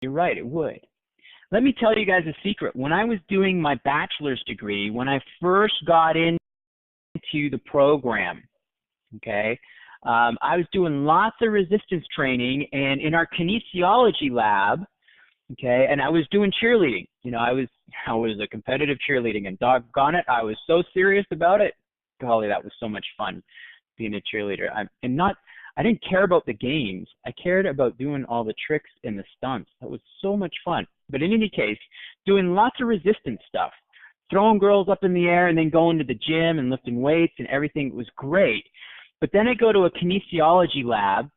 You're right, it would. Let me tell you guys a secret. When I was doing my bachelor's degree, when I first got into the program, okay, I was doing lots of resistance training, and in our kinesiology lab, okay, and I was doing cheerleading. I was a competitive cheerleading, and doggone it, I was so serious about it. Golly, that was so much fun being a cheerleader. I didn't care about the games. I cared about doing all the tricks and the stunts. That was so much fun. But in any case, doing lots of resistance stuff, throwing girls up in the air and then going to the gym and lifting weights and everything was great. But then I go to a kinesiology lab.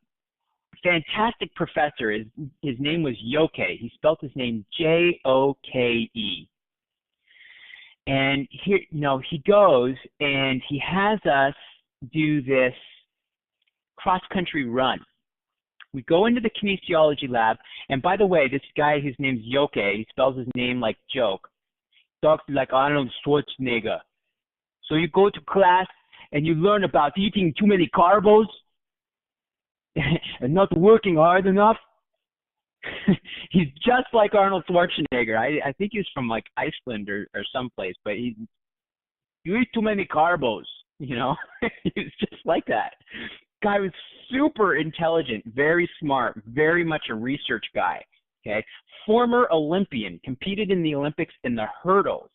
Fantastic professor. His name was Yoke. He spelled his name Joke. And he goes and he has us do this cross-country run. We go into the kinesiology lab, and by the way, this guy, his name's Yoke. He spells his name like joke. Talks like Arnold Schwarzenegger. So you go to class and you learn about eating too many carbs and not working hard enough. He's just like Arnold Schwarzenegger. I think he's from like Iceland or someplace, but you eat too many carbs, He's just like that. Guy was super intelligent, very smart, very much a research guy, okay? Former Olympian, competed in the Olympics in the hurdles,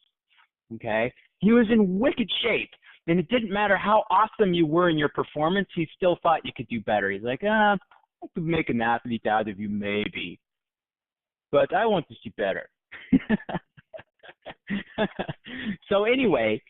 okay? He was in wicked shape, and it didn't matter how awesome you were in your performance, he still thought you could do better. He's like, I could make an athlete out of you maybe, but I want to see better. So anyway,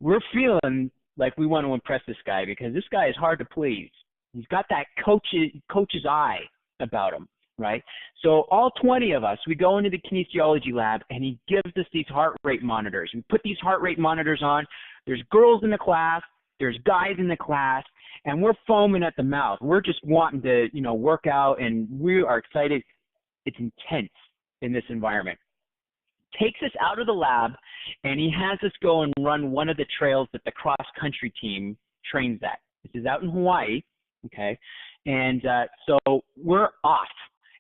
we're feeling like we want to impress this guy because this guy is hard to please. He's got that coach's eye about him, right? So all 20 of us, we go into the kinesiology lab, and he gives us these heart rate monitors. We put these heart rate monitors on. There's girls in the class. There's guys in the class, and we're foaming at the mouth. We're just wanting to, work out, and we are excited. It's intense in this environment. Takes us out of the lab, and he has us go and run one of the trails that the cross-country team trains at. This is out in Hawaii, okay? And so we're off,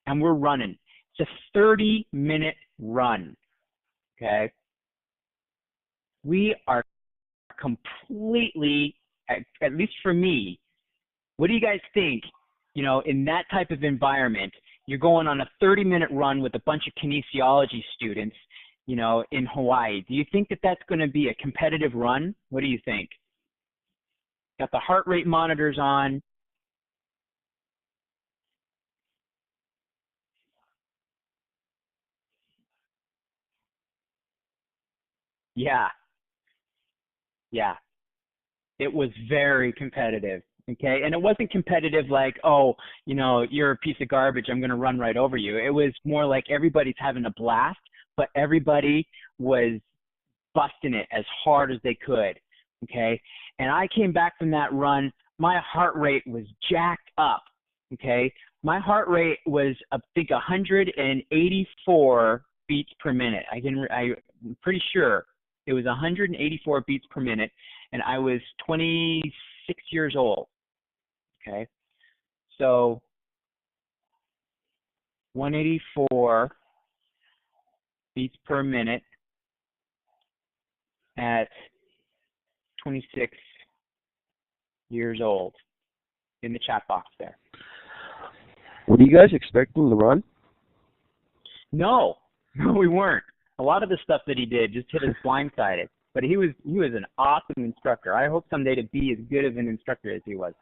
and we're running. It's a 30-minute run, okay? We are completely, at least for me, what do you guys think, in that type of environment, you're going on a 30-minute run with a bunch of kinesiology students, in Hawaii. Do you think that that's going to be a competitive run? What do you think? Got the heart rate monitors on. Yeah. It was very competitive. Okay. And it wasn't competitive like, you're a piece of garbage, I'm going to run right over you. It was more like everybody's having a blast, but everybody was busting it as hard as they could, okay? And I came back from that run, my heart rate was jacked up, okay? My heart rate was, I think, 184 beats per minute. I'm pretty sure it was 184 beats per minute, and I was 26 years old, okay? So 184 beats per minute at 26 years old in the chat box there. Were you guys expecting the run? No, we weren't. A lot of the stuff that he did just hit us blindsided. But he was an awesome instructor. I hope someday to be as good of an instructor as he was.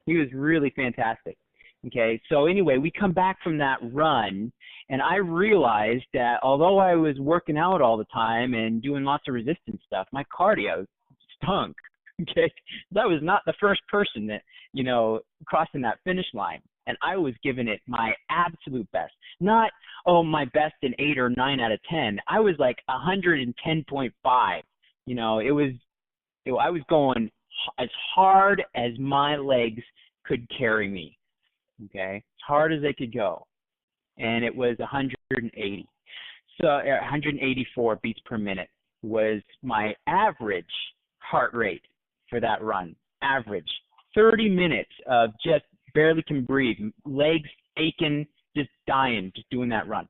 He was really fantastic. Okay, so anyway, we come back from that run, and I realized that although I was working out all the time and doing lots of resistance stuff, my cardio stunk. Okay, I was not the first person that, crossing that finish line, and I was giving it my absolute best. Not, my best in 8 or 9 out of 10. I was like 110.5. I was going as hard as my legs could carry me. Okay, as hard as they could go, and it was 180. So 184 beats per minute was my average heart rate for that run. Average 30 minutes of just barely can breathe, legs aching, just dying, just doing that run.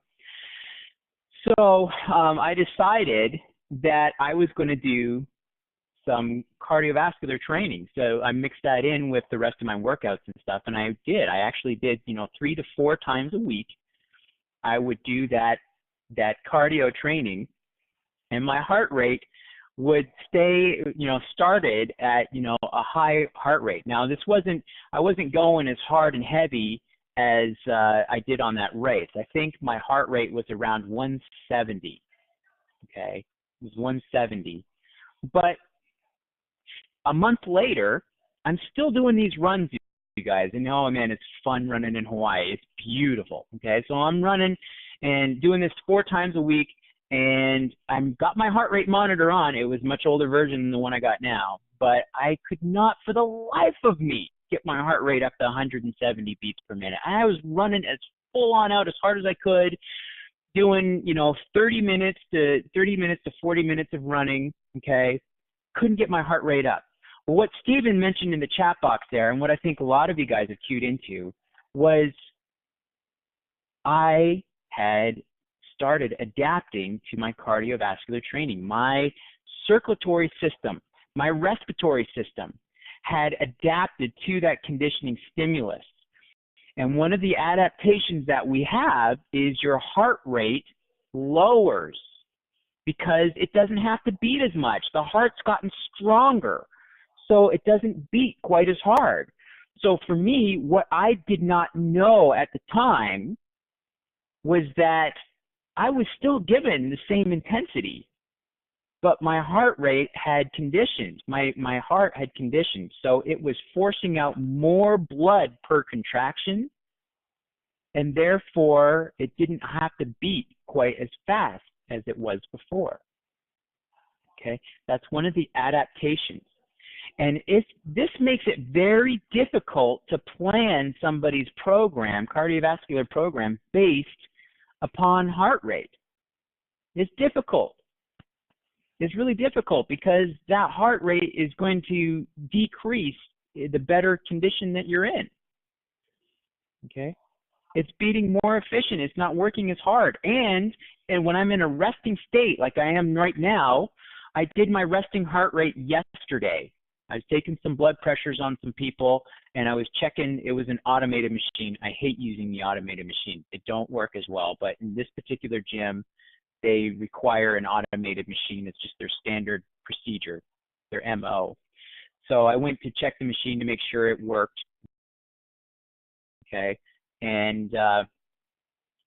So I decided that I was going to do some cardiovascular training. So I mixed that in with the rest of my workouts and stuff, and I did. I actually did, 3 to 4 times a week. I would do that cardio training, and my heart rate would stay, started at, a high heart rate. Now I wasn't going as hard and heavy as I did on that race. I think my heart rate was around 170. Okay, it was 170. But a month later, I'm still doing these runs, you guys. And oh man, it's fun running in Hawaii. It's beautiful. Okay, so I'm running and doing this 4 times a week, and I've got my heart rate monitor on. It was a much older version than the one I got now, but I could not for the life of me get my heart rate up to 170 beats per minute. I was running as full on out as hard as I could, doing 30 minutes to 40 minutes of running. Okay, couldn't get my heart rate up. Well, what Stephen mentioned in the chat box there, and what I think a lot of you guys have cued into, was I had started adapting to my cardiovascular training. My circulatory system, my respiratory system had adapted to that conditioning stimulus. And one of the adaptations that we have is your heart rate lowers because it doesn't have to beat as much. The heart's gotten stronger, so it doesn't beat quite as hard. So for me, what I did not know at the time was that I was still given the same intensity, but my heart rate had conditioned. My heart had conditioned, so it was forcing out more blood per contraction, and therefore it didn't have to beat quite as fast as it was before. Okay, that's one of the adaptations. And this makes it very difficult to plan somebody's program, cardiovascular program, based upon heart rate. It's difficult. It's really difficult because that heart rate is going to decrease the better condition that you're in. Okay? It's beating more efficient. It's not working as hard. And when I'm in a resting state like I am right now, I did my resting heart rate yesterday. I was taking some blood pressures on some people, and I was checking. It was an automated machine. I hate using the automated machine. It don't work as well. But in this particular gym, they require an automated machine. It's just their standard procedure, their MO. So I went to check the machine to make sure it worked. Okay, and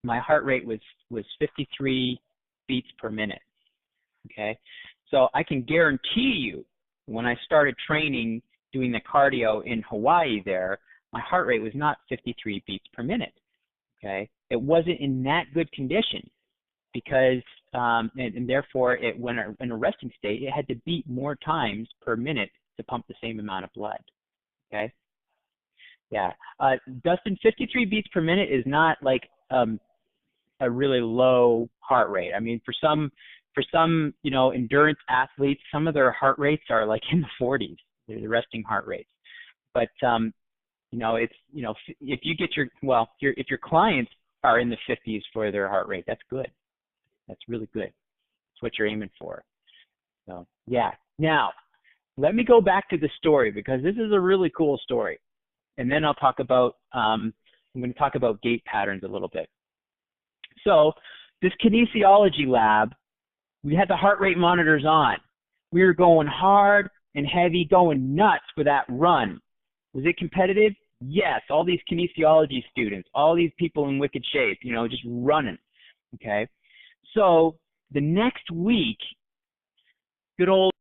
my heart rate was 53 beats per minute. Okay, so I can guarantee you, when I started training, doing the cardio in Hawaii there, my heart rate was not 53 beats per minute, okay? It wasn't in that good condition because, and therefore, when in a resting state, it had to beat more times per minute to pump the same amount of blood, okay? Yeah, Dustin, 53 beats per minute is not like a really low heart rate. I mean, for some, endurance athletes, some of their heart rates are like in the 40s, the resting heart rates. But, it's, if you get if your clients are in the 50s for their heart rate, that's good. That's really good. That's what you're aiming for. So, yeah. Now, let me go back to the story because this is a really cool story. And then I'll talk about, I'm going to talk about gait patterns a little bit. So, this kinesiology lab, we had the heart rate monitors on. We were going hard and heavy, going nuts for that run. Was it competitive? Yes. All these kinesiology students, all these people in wicked shape, just running. Okay. So the next week, good old